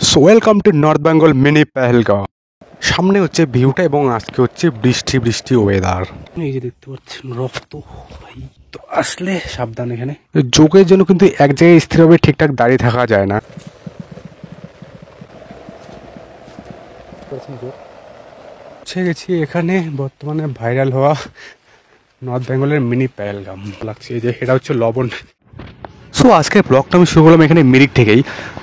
So welcome to north Bengal mini Pahalgam. সামনে হচ্ছে ভিউটা এবং আজকে হচ্ছে বৃষ্টি বৃষ্টি ওয়েদার। এই যে দেখতে পাচ্ছেন রক্ত ভাই, তো আসলে সাবধান, এখানে যোগের জন্য কিন্তু এক জায়গায় স্থিরভাবে ঠিকঠাক দাঁড়িয়ে থাকা যায় না। পৌঁছে গেছি এখানে বর্তমানে ভাইরাল হওয়া নর্থ বেঙ্গলের মিনি পেহেলগাম লাগছে। এই যে এটা হচ্ছে লবণ। সো আজকের ব্লগটা আমি শুরু করলাম এখানে মিরিক থেকেই।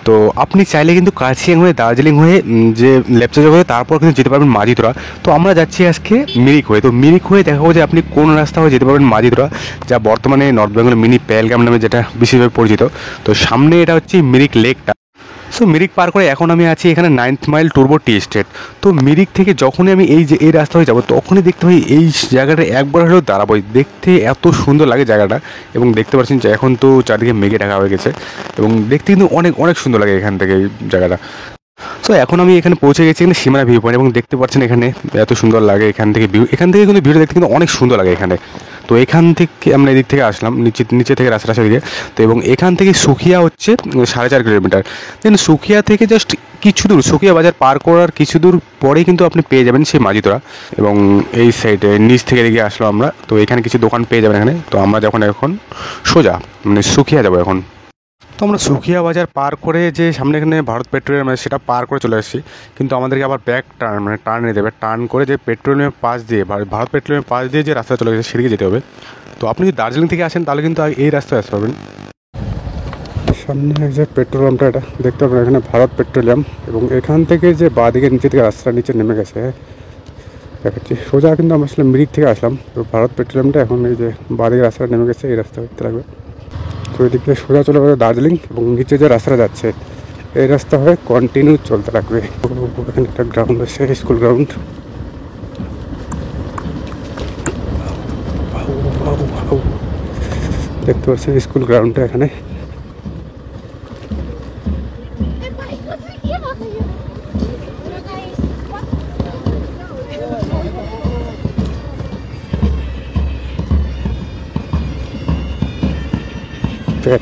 তো আপনি চাইলে কিন্তু কার্শিয়াং হয়ে দার্জিলিং হয়ে যে লেপচাজা হয়ে তারপর কিন্তু যেতে পারবেন মাঝিতোরা। তো আমরা যাচ্ছি আজকে মিরিক হয়ে। তো মিরিক হয়ে দেখাবো যে আপনি কোন রাস্তা হয়ে যেতে পারবেন মাঝিতোরা, যা বর্তমানে নর্থ বেঙ্গলের মিনি পেহেলগাম নামে যেটা বিশেষভাবে পরিচিত। তো সামনে এটা হচ্ছে মিরিক লেকটা। সো মিরিক পার করে এখন আমি আছি এখানে 9th মাইল টুরবো টি এস্টেট। তো মিরিক থেকে যখনই আমি এই রাস্তা হয়ে যাবো তখনই দেখতে পাই এই জায়গাটা একবার হলেও দাঁড়াবো। দেখতে এত সুন্দর লাগে জায়গাটা, এবং দেখতে পাচ্ছেন যে এখন তো চারদিকে মেঘে ঢাকা হয়ে গেছে এবং দেখতে কিন্তু অনেক অনেক সুন্দর লাগে এখান থেকে এই জায়গাটা। সো এখন আমি এখানে পৌঁছে গেছি এখানে সীমানা ভিউ পয়েন্ট, এবং দেখতে পাচ্ছেন এখানে এত সুন্দর লাগে এখান থেকে ভিউ। এখান থেকে কিন্তু ভিউটা দেখতে কিন্তু অনেক সুন্দর লাগে এখানে। তো এখান থেকে আমরা এদিক থেকে আসলাম নিচে থেকে রাস্তাটা দিকে। তো এবং এখান থেকে সুখিয়া হচ্ছে 4.5 কিলোমিটার। দেন সুখিয়া থেকে জাস্ট কিছু দূর, সুখিয়া বাজার পার করার কিছু দূর পরেই কিন্তু আপনি পেয়ে যাবেন সেই মাঝিতোরা। এবং এই সাইডে নিচ থেকে এদিকে আসলাম আমরা, তো এখানে কিছু দোকান পেয়ে যাবেন এখানে। তো আমরা যখন এখন সোজা মানে সুখিয়া যাবো এখন। তো আমরা সুখিয়া বাজার পার করে যে সামনে এখানে ভারত পেট্রোলিয়াম আছে সেটা পার করে চলে এসেছি, কিন্তু আমাদেরকে আবার ব্যাক টার্ন মানে টার্ন নিতে হবে। টার্ন করে যে পেট্রোলিয়ামের পাশ দিয়ে ভারত পেট্রোলিয়ামের পাশ দিয়ে যে রাস্তা চলে গেছে সেদিকে যেতে হবে। তো আপনি যদি দার্জিলিং থেকে আসেন তাহলে কিন্তু এই রাস্তায় আসতে পারবেন। সামনে যে পেট্রোল পাম্পটা এটা দেখতে পাবেন এখানে ভারত পেট্রোলিয়াম, এবং এখান থেকে যে বাঁদিকে নিচে থেকে রাস্তা নিচে নেমে গেছে দেখাচ্ছি। সোজা কিন্তু আমরা আসলে মিরিক থেকে আসলাম, তো ভারত পেট্রোলিয়ামটা এখন এই যে বাঁদিকে রাস্তাটা নেমে গেছে, এই রাস্তা দেখতে লাগবে। তো এদিক থেকে সোজা চলে যাবে দার্জিলিং, এবং নিচে যে রাস্তাটা যাচ্ছে এই রাস্তা হয়ে কন্টিনিউ চলতে লাগবে। এখানে একটা গ্রাউন্ড আছে, স্কুল গ্রাউন্ড। দেখতে পাচ্ছেন স্কুল গ্রাউন্ডটা এখানে।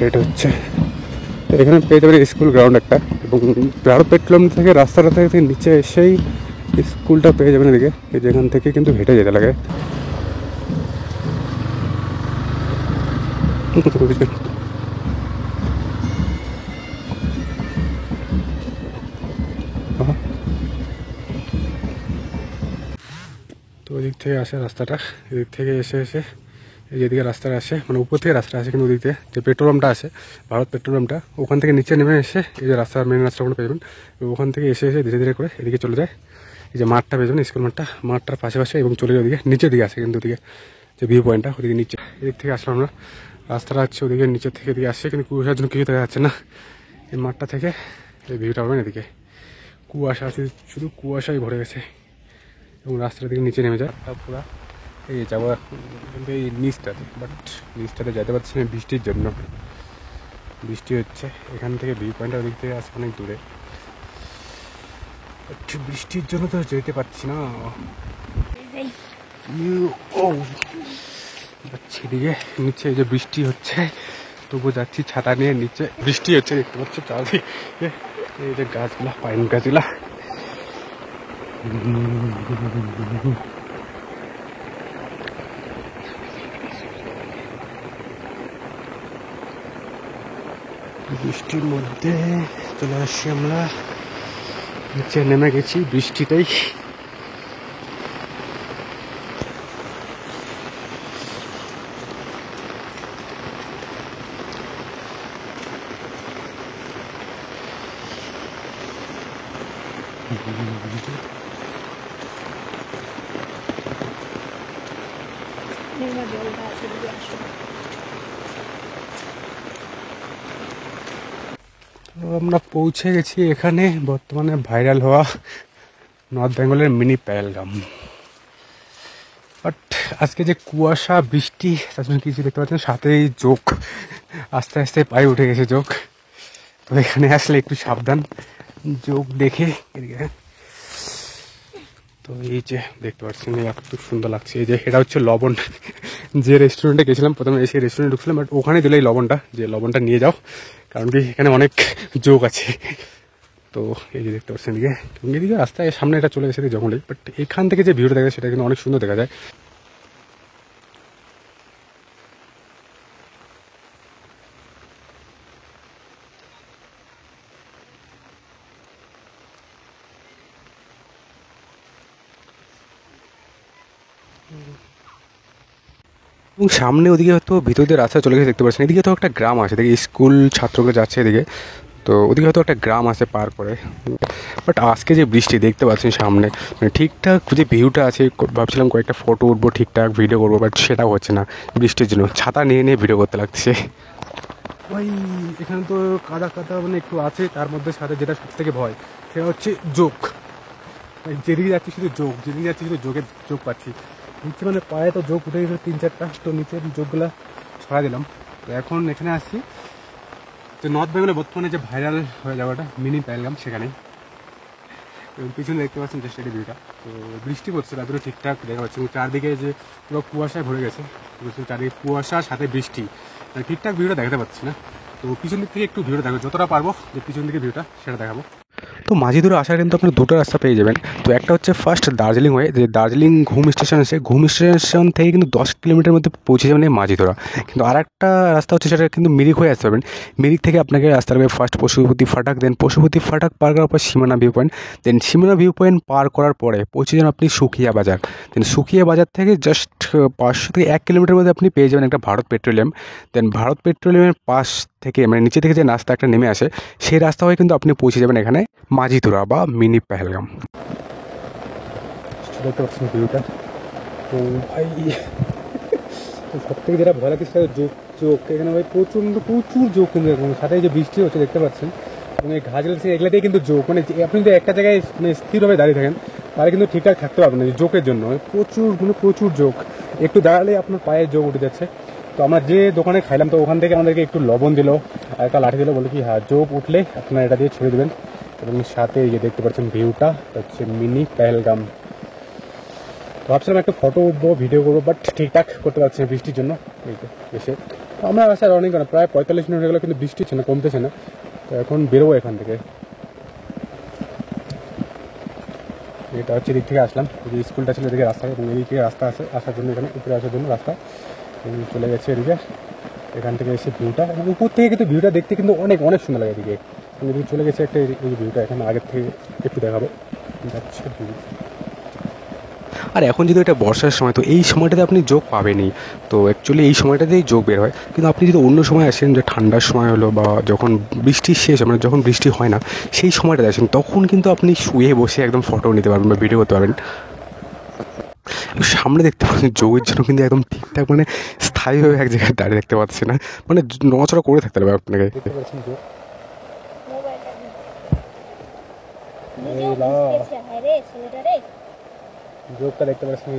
এটা হচ্ছে এখানে পেয়ে যাবেন স্কুল গ্রাউন্ড একটা, এবং ভারত পেট্রোলিয়াম থেকে রাস্তাটা থেকে নিচে এসেই স্কুলটা পেয়ে যাবেন এদিকে। এই যেখান থেকে কিন্তু হেঁটে যেতে লাগে। তো ওদিক থেকে আসে রাস্তাটা, এদিক থেকে এসে এই যেদিকে রাস্তাটা আসে মানে উপর থেকে রাস্তা আসে, কিন্তু ওদিক থেকে যে পেট্রোল পাম্পটা আছে ভারত পেট্রোল পাম্পটা, ওখান থেকে নিচে নেমে এসে এই যে রাস্তা মেন রাস্তাগুলো পেয়ে যাবেন। ওখান থেকে এসে ধীরে ধীরে করে এদিকে চলে যায়। এই যে মাঠটা পেয়ে যাবেন স্কুল মাঠটার পাশে এবং চলে যায় ওদিকে নিচের দিকে আসে, কিন্তু ওদিকে যে ভিউ পয়েন্টটা ওদিকে নিচে। এদিক থেকে আসলাম আমরা, রাস্তাটা হচ্ছে ওদিকে নিচের থেকে এদিকে আসছে, কিন্তু কুয়াশার জন্য কিছু দেখা যাচ্ছে না। এই মাঠটা থেকে এই ভিউটা পাবেন এদিকে। কুয়াশা আছে, শুধু কুয়াশাই ভরে গেছে, এবং রাস্তার দিকে নিচে নেমে যায় পুরা। এই যাবো কিন্তু এই নিচটাতে, বাট নিচটাতে যেতে পারছি না বৃষ্টির জন্য। বৃষ্টি হচ্ছে, এখান থেকে ভিউ পয়েন্টটা ওদিক থেকে আসে অনেক দূরে, বৃষ্টির জন্য তো যেতে পারছি না। সেদিকে নিচে এই যে বৃষ্টি হচ্ছে, তবু যাচ্ছি ছাতা নিয়ে নিচে। বৃষ্টি হচ্ছে দেখতে পাচ্ছি চারদিকে, এই যে গাছগুলা পাইন গাছগুলা। বৃষ্টির মধ্যে চলে আসছি আমরা, নিচে নেমে গেছি বৃষ্টিতেই। আমরা পৌঁছে গেছি এখানে বর্তমানে ভাইরাল হওয়া নর্থ বেঙ্গলের মিনি পেহেলগাম। বাট আজকে যে কুয়াশা বৃষ্টি তার জন্য কিছু দেখতে পাচ্ছেন, সাথেই যোগ আস্তে আস্তে পায়ে উঠে গেছে যোগ। তো এখানে আসলে একটু সাবধান যোগ দেখে এদিকে। তো এই যে দেখতে পাচ্ছেন এত সুন্দর লাগছে। এই যে এটা হচ্ছে লবণ, যে রেস্টুরেন্টে গেছিলাম প্রথমে এসে রেস্টুরেন্টে ঢুকছিলাম, বাট ওখানে দিলে এই লবণটা, যে লবণটা নিয়ে যাও, কারণ কি এখানে অনেক যোগ আছে। তো এই যে দেখতে পাচ্ছেন এদিকে, এদিকে রাস্তায় সামনে এটা চলে গেছে জঙ্গলে, বাট এখান থেকে যে ভিউটা দেখা যায় সেটা কিন্তু অনেক সুন্দর দেখা যায়। এবং সামনে ওদিকে হয়তো ভিতর দিয়ে রাস্তা চলে গেছে দেখতে পাচ্ছেন। এদিকে তো একটা গ্রাম আছে, দেখি স্কুল ছাত্রগুলো যাচ্ছে এদিকে, তো ওদিকে হয়তো একটা গ্রাম আছে পার করে। বাট আজকে যে বৃষ্টি দেখতে পাচ্ছেন সামনে, মানে ঠিকঠাক যে ভিউটা আছে, ভাবছিলাম কয়েকটা ফটো উঠবো, ঠিকঠাক ভিডিও করবো, বাট সেটাও হচ্ছে না বৃষ্টির জন্য। ছাতা নিয়ে নিয়ে ভিডিও করতে লাগছে। ওই এখানে তো কাদা কাদা মানে একটু আছে, তার মধ্যে সাথে যেটা সব থেকে ভয় সেটা হচ্ছে যোগ। যেদিকে যাচ্ছি শুধু যোগ, যেদিকে যাচ্ছি শুধু যোগের যোগ পাচ্ছি। নিচে মানে পায়ে তো যোগ উঠে গেছে 3-4টা, তো নিচের যোগগুলো ছড়া দিলাম। তো এখন এখানে আসছি তো নর্থ বেঙ্গলে বর্তমানে যে ভাইরাল হয়ে যাওয়াটা মিনি পেহেলগাম, সেখানে এবং পিছনে দেখতে পাচ্ছেন যে স্টেডি ভিউটা। তো বৃষ্টি পড়ছে, তারপরে ঠিকঠাক দেখা পাচ্ছে এবং চারদিকে যে পুরো কুয়াশায় ভরে গেছে, চারদিকে কুয়াশার সাথে বৃষ্টি, ঠিকঠাক ভিউটা দেখাতে পারছি না। তো পিছন দিক থেকে একটু ভিউটা দেখাবো, যতটা পারবো যে পিছন দিকে ভিউটা সেটা দেখাবো। তো মাঝিদুরে আসার কিন্তু আপনি দুটো রাস্তা পেয়ে যাবেন। তো একটা হচ্ছে ফার্স্ট দার্জিলিং হয়ে, যে দার্জিলিং ঘুম স্টেশন আছে, ঘুম স্টেশন থেকে কিন্তু 10 কিলোমিটার মধ্যে পৌঁছে যাবেন এই মাঝিদুরা। কিন্তু আর একটা রাস্তা হচ্ছে সেটা কিন্তু মিরিক হয়ে আসতে পারবেন। মিরিক থেকে আপনাকে রাস্তা লাগবে ফার্স্ট পশুপতি ফাটাক, দেন পশুপতি ফাটাক পার করার পর সীমানা ভিউ পয়েন্ট, দেন সীমানা ভিউ পয়েন্ট পার করার পরে পৌঁছে যান আপনি সুখিয়া বাজার। দেন সুখিয়া বাজার থেকে জাস্ট 500 থেকে 1 কিলোমিটার মধ্যে আপনি পেয়ে যাবেন একটা ভারত পেট্রোলিয়াম। দেন ভারত পেট্রোলিয়ামের পাশ থেকে মানে নিচে থেকে যে রাস্তা একটা নেমে আসে, সেই রাস্তা হয়ে কিন্তু আপনি পৌঁছে যাবেন এখানে মাঝিতুরা বা মিনি পেহেলগাম। দেখতে পাচ্ছেন ভিউটা। তো ভাই সব থেকে যেটা ভয় লাগছে সেটা যোগ চোখ, এখানে ভাই প্রচণ্ড প্রচুর যোগ, কিন্তু এরকম সাথে যে বৃষ্টি হচ্ছে দেখতে পাচ্ছেন, এবং এই ঘাসগুলো এগুলাতেই কিন্তু যোগ, মানে আপনি যদি একটা জায়গায় মানে স্থিরভাবে দাঁড়িয়ে থাকেন তাহলে কিন্তু ঠিকঠাক থাকতে পারবেন না, যোগের জন্য প্রচুর মানে প্রচুর যোগ, একটু দাঁড়ালে আপনার পায়ে যোগ উঠে যাচ্ছে। তো আমরা যে দোকানে খাইলাম তো ওখান থেকে আমাদেরকে একটু লবণ দিল আর একটা লাঠি দিল, বলে কি হ্যাঁ যোগ উঠলে আপনার এটা দিয়ে ছড়িয়ে দেবেন। এবং সাথে এই যে দেখতে পাচ্ছেন ভিউটা হচ্ছে মিনি পেহেলগাম। ভাবছিলাম একটা ফটো উঠবো, ভিডিও করবো, বাট ঠিকঠাক করতে পারছি না বৃষ্টির জন্য। এই তো এসে আমরা আসার অনেক প্রায় 45 মিনিট হয়ে গেলো, কিন্তু বৃষ্টি হচ্ছে না, কমতেছে না। তো এখন বেরোবো এখান থেকে। এটা হচ্ছে দিক থেকে আসলাম, যে স্কুলটা ছিল এদিকে রাস্তা, এবং এদিকে রাস্তা আছে আসার জন্য, এখানে উপরে আসার জন্য রাস্তা চলে গেছে এদিকে। এখান থেকে এসে ভিউটা, এবং উপর থেকে কিন্তু ভিউটা দেখতে কিন্তু অনেক অনেক সুন্দর লাগে এদিকে। এদিকে চলে গেছে একটা এই ভিউটা, এখানে আগের থেকে একটু দেখাবো যাচ্ছে ভিউ। আর এখন যদি এটা বর্ষার সময়, তো এই সময়টাতে আপনি যোগ পাবেনই। তো অ্যাকচুয়ালি এই সময়টাতেই যোগ বের হয়, কিন্তু আপনি যদি অন্য সময় আসেন, যে ঠান্ডার সময় হলো বা যখন বৃষ্টি শেষ, মানে যখন বৃষ্টি হয় না সেই সময়টাতে আসেন, তখন কিন্তু আপনি শুয়ে বসে একদম ফটো নিতে পারবেন বা ভিডিও করতে পারবেন। সামনে দেখতে পাচ্ছেন যোগের জন্য কিন্তু একদম ঠিকঠাক মানে স্থায়ীভাবে এক জায়গায় দাঁড়িয়ে দেখতে পাচ্ছি না, মানে নড়াচড়া করে থাকতে হবে আপনাকে। দেখতে পাচ্ছেন যোগ যোগটা দেখতে পাচ্ছেন,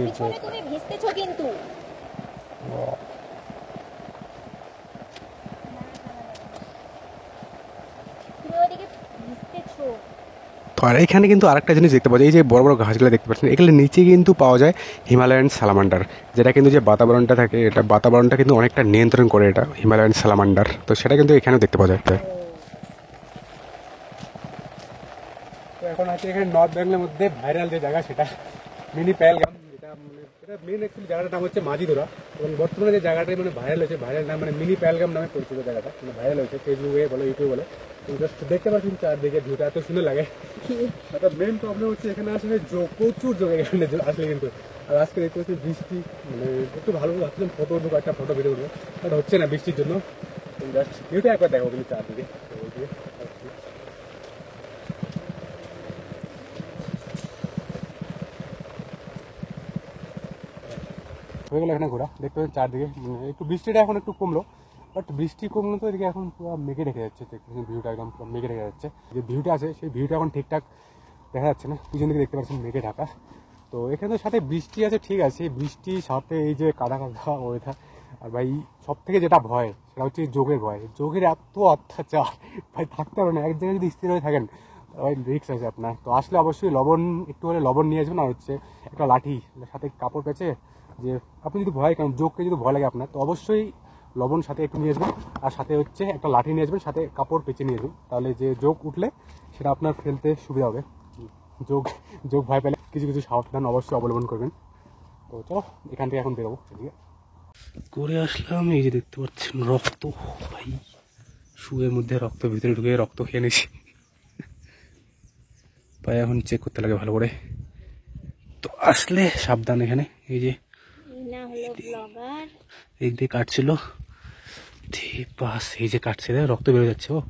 তুমি ভিজতেছো কিন্তু। তুমি ওইদিকে ভিজতেছো। তো আর এখানে কিন্তু আরেকটা জিনিস দেখতে পাওয়া যায়, এই যে বড় বড় ঘাসগুলো দেখতে পাচ্ছেন, এগুলো নিচে কিন্তু পাওয়া যায় হিমালয়ান সালামান্ডার, যেটা কিন্তু যে বাতাবরণটা থাকে, এটা বাতাবরণটা কিন্তু অনেকটা নিয়ন্ত্রণ করে এটা হিমালয়ান সালামান্ডার। তো সেটা কিন্তু এখানেও দেখতে পাওয়া যায়। তো এখন আছে এখানে নর্থ বেঙ্গলের মধ্যে ভাইরাল যে জায়গা সেটা মিনি পেহেলগাম, যেটা মানে এটা মেন অ্যাকচুয়ালি জায়গাটার নাম হচ্ছে মাঝিদোরা, এবং বর্তমানে যে জায়গাটাই মানে ভাইরাল হয়েছে, ভাইরাল নাম মানে মিনি পেহেলগাম নামে পরিচিত জায়গাটা, মানে ভাইরাল হয়েছে ফেসবুকে বলো ইউটিউবে বলে। জাস্ট দেখতে পাচ্ছেন চারদিকে ভিউটা এত সুন্দর লাগে। একটা মেন প্রবলেম হচ্ছে এখানে আসলে যোগ, প্রচুর যোগ এখানে আসলে, কিন্তু আর আজকে দেখতে পাচ্ছি বৃষ্টি, মানে একটু ভালো ভাবছিলাম ফটো উঠবো, একটা ফটো ভিডিও করবো, বাট হচ্ছে না বৃষ্টির জন্য। জাস্ট ভিউটা একবার দেখো কিন্তু চারদিকে। হয়ে গেলো এখানে ঘোরা, দেখতে পাচ্ছেন চারদিকে একটু বৃষ্টিটা এখন একটু কমলো, বাট বৃষ্টি কমলো তো এদিকে এখন পুরো মেঘে রেখে যাচ্ছে, ভিউটা একদম পুরো মেঘে রেখে যাচ্ছে। যে ভিউটা আছে সেই ভিউটা এখন ঠিকঠাক দেখা যাচ্ছে না, পিছন দিকে দেখতে পাচ্ছেন মেঘে ঢাকা। তো এখানে সাথে বৃষ্টি আছে ঠিক আছে, বৃষ্টির সাথে এই যে কাদা কাদা ওয়েদার, আর ভাই সব থেকে যেটা ভয় সেটা হচ্ছে যোগের ভয়। যোগের এত অত্যাচার ভাই, থাকতে পারে না এক জায়গায়, যদি স্থির হয়ে থাকেন ভাই রিস্ক আছে আপনার। তো আসলে অবশ্যই লবণ, একটু হলে লবণ নিয়ে আসবেন, আর হচ্ছে একটা লাঠি সাথে কাপড় পেঁচে, যে আপনি যদি ভয়, কারণ যোগকে যদি ভয় লাগে আপনার, তো অবশ্যই লবণ সাথে একটু নিয়ে আসবেন, আর সাথে হচ্ছে একটা লাঠি নিয়ে আসবেন, সাথে কাপড় পেঁচে নিয়ে আসবেন। তাহলে যে যোগ উঠলে সেটা আপনার ফেলতে সুবিধা হবে। যোগ যোগ ভয় পেলে কিছু কিছু সাবধান অবশ্যই অবলম্বন করবেন। তো চলো এখান থেকে এখন বেরোবো। এদিকে করে আসলাম, এই যে দেখতে পাচ্ছেন রক্ত, ভাই শুয়ের মধ্যে রক্ত ভিতরে ঢুকে রক্ত খেয়ে নিয়েছি। পায়ে এখন চেক করতে লাগে ভালো করে। তো আসলে সাবধান এখানে, এই যে এই না হলো ব্লগার। এই দিয়ে কাটছিল, বাস এই যে কাটছে, রক্ত বেরো যাচ্ছে। ও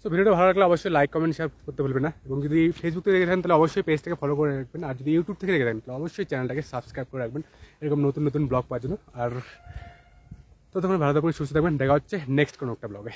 তো ভিডিওটা ভালো লাগলে অবশ্যই লাইক কমেন্ট শেয়ার করতে ভুলবেন না, এবং যদি ফেসবুক থেকে দেখে থাকেন তাহলে অবশ্যই পেজটাকে ফলো করে রাখবেন, আর যদি ইউটিউব থেকে দেখে থাকেন তাহলে অবশ্যই চ্যানেলটাকে সাবস্ক্রাইব করে রাখবেন এরকম নতুন নতুন ব্লগ পাওয়ার জন্য। আর ততক্ষণ ভালো থাকবেন, সুস্থ থাকবেন, দেখা হচ্ছে নেক্সট কোনো একটা ব্লগে।